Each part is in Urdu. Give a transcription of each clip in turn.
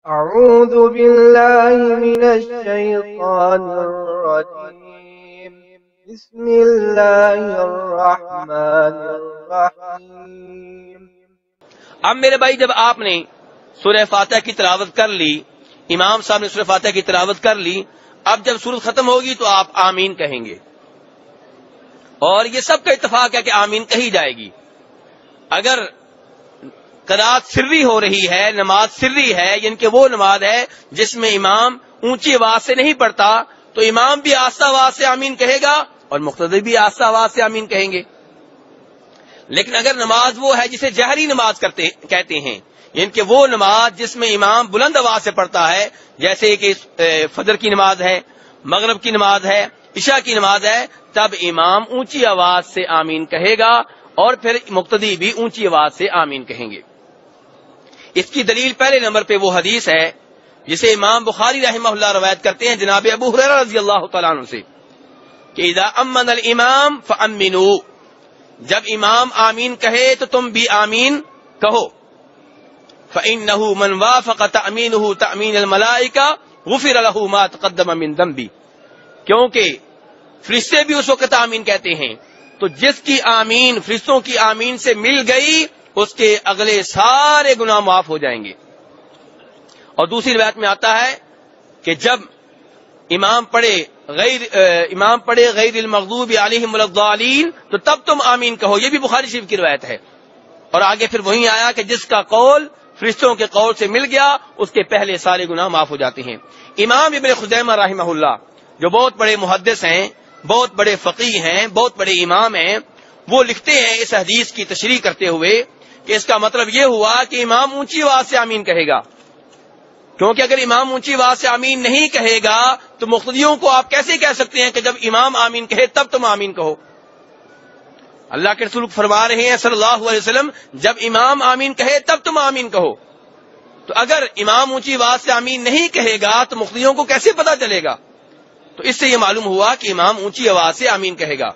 أعوذ بالله من الشيطان الرجيم بسم الله الرحمن الرحيم۔ اب میرے بھائی، جب آپ نے سورہ فاتحہ کی تلاوت کر لی، امام صاحب نے سورہ فاتحہ کی تلاوت کر لی، اب جب سورت ختم ہوگی تو آپ آمین کہیں گے، اور یہ سب کا اتفاق ہے کہ آمین کہی جائے گی۔ اگر قرات سری ہو رہی ہے، نماز سری ہے، یعنی کہ وہ نماز ہے جس میں امام اونچی آواز سے نہیں پڑھتا، تو امام بھی آہستہ آواز سے آمین کہے گا اور مقتدی بھی آہستہ آواز سے آمین کہیں گے۔ لیکن اگر نماز وہ ہے جسے جہری نماز کہتے ہیں، یعنی کہ وہ نماز جس میں امام بلند آواز سے پڑھتا ہے، جیسے کہ فجر کی نماز ہے، مغرب کی نماز ہے، عشاء کی نماز ہے، تب امام اونچی آواز سے آمین کہے گا اور پھر مقتدی بھی اونچی آواز سے آمین کہیں گے۔ اس کی دلیل پہلے نمبر پہ وہ حدیث ہے جسے امام بخاری رحمہ اللہ روایت کرتے ہیں جناب ابو ہریرہ رضی اللہ تعالیٰ عنہ سے کہ اذا امن الامام فامنوا، جب امام آمین کہے تو تم بھی آمین کہو۔ فإنه من وافق تأمینه تأمین الملائکہ غفر له ما تقدم من ذنبه، کیونکہ فرشتے بھی اس وقت آمین کہتے ہیں، تو جس کی آمین فرشتوں کی آمین سے مل گئی اس کے اگلے سارے گناہ معاف ہو جائیں گے۔ اور دوسری روایت میں آتا ہے کہ جب امام پڑھے غیر المغضوب علیہم ولا الضالین تو تب تم آمین کہو، یہ بھی بخاری شریف کی روایت ہے۔ اور آگے پھر وہی آیا کہ جس کا قول فرشتوں کے قول سے مل گیا اس کے پہلے سارے گناہ معاف ہو جاتے ہیں۔ امام ابن خزیمہ رحمہ اللہ جو بہت بڑے محدث ہیں، بہت بڑے فقیہ ہیں، بہت بڑے امام ہیں، وہ لکھتے ہیں اس حدیث کی تشریح کرتے ہوئے کہ اس کا مطلب یہ ہوا کہ امام اونچی آواز سے آمین کہے گا، کیونکہ اگر امام اونچی آواز سے آمین نہیں کہے گا تو مقتدیوں کو آپ کیسے کہہ سکتے ہیں کہ جب امام آمین کہے تب تم آمین کہو؟ اللہ کے رسول فرما رہے ہیں صلی اللہ علیہ وسلم جب امام آمین کہے تب تم آمین کہو، تو اگر امام اونچی آواز سے آمین نہیں کہے گا تو مقتدیوں کو کیسے پتا چلے گا؟ تو اس سے یہ معلوم ہوا کہ امام اونچی آواز سے آمین کہے گا۔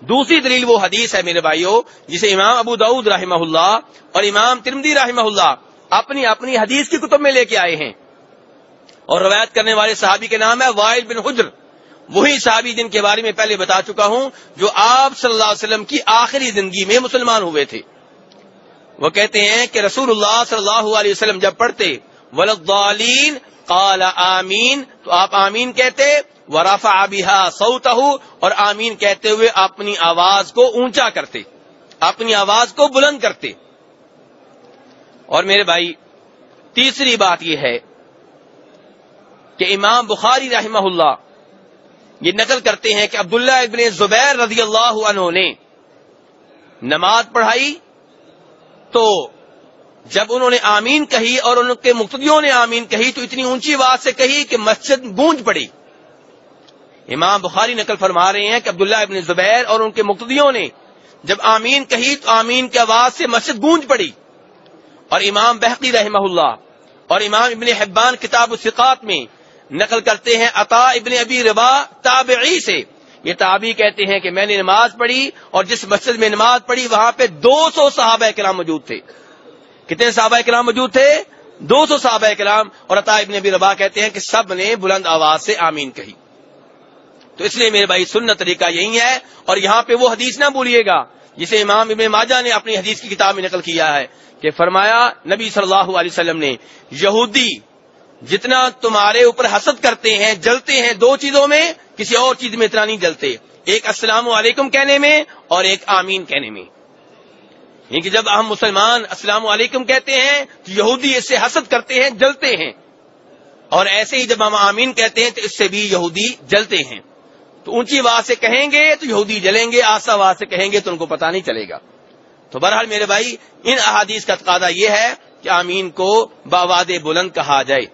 دوسری دلیل وہ حدیث ہے میرے بھائیوں جسے امام ابو داؤد رحمہ اللہ اور امام ترمذی رحمہ اللہ اپنی حدیث کی کتب میں لے کے آئے ہیں، اور روایت کرنے والے صحابی کے نام ہے وائل بن حجر، وہی صحابی جن کے بارے میں پہلے بتا چکا ہوں جو آپ صلی اللہ علیہ وسلم کی آخری زندگی میں مسلمان ہوئے تھے۔ وہ کہتے ہیں کہ رسول اللہ صلی اللہ علیہ وسلم جب پڑھتے وللضالین قال آمین تو آپ آمین کہتے، ورفع بها صوته، اور آمین کہتے ہوئے اپنی آواز کو اونچا کرتے، اپنی آواز کو بلند کرتے۔ اور میرے بھائی تیسری بات یہ ہے کہ امام بخاری رحمہ اللہ یہ نقل کرتے ہیں کہ عبداللہ ابن زبیر رضی اللہ عنہ نے نماز پڑھائی تو جب انہوں نے آمین کہی اور ان کے مقتدیوں نے آمین کہی تو اتنی اونچی آواز سے کہی کہ مسجد گونج پڑی۔ امام بخاری نقل فرما رہے ہیں کہ عبداللہ ابن زبیر اور ان کے مقتدیوں نے جب آمین کہی تو آمین کی آواز سے مسجد گونج پڑی۔ اور امام بہقی رحمہ اللہ اور امام ابن حبان کتاب الثقات میں نقل کرتے ہیں عطا ابن ابی رباح تابعی سے، یہ تابعی کہتے ہیں کہ میں نے نماز پڑھی اور جس مسجد میں نماز پڑھی وہاں پہ 200 صحابہ کرام موجود تھے۔ کتنے صحابہ کرام موجود تھے؟ 200 صحابہ کرام، اور عطا ابن ابی رباح کہتے ہیں کہ سب نے بلند آواز سے آمین کہی۔ تو اس لیے میرے بھائی سنت طریقہ یہی ہے، اور یہاں پہ وہ حدیث نہ بھولیے گا جسے امام ابن ماجہ نے اپنی حدیث کی کتاب میں نقل کیا ہے کہ فرمایا نبی صلی اللہ علیہ وسلم نے یہودی جتنا تمہارے اوپر حسد کرتے ہیں، جلتے ہیں دو چیزوں میں، کسی اور چیز میں اتنا نہیں جلتے، ایک السلام علیکم کہنے میں اور ایک آمین کہنے میں۔ یعنی کہ جب ہم مسلمان السلام علیکم کہتے ہیں تو یہودی اس سے حسد کرتے ہیں، جلتے ہیں، اور ایسے ہی جب ہم آمین کہتے ہیں تو اس سے بھی یہودی جلتے ہیں۔ تو اونچی آواز سے کہیں گے تو یہودی جلیں گے، آہستہ آواز سے کہیں گے تو ان کو پتہ نہیں چلے گا۔ تو بہرحال میرے بھائی ان احادیث کا تقاضا یہ ہے کہ آمین کو بآواز بلند کہا جائے۔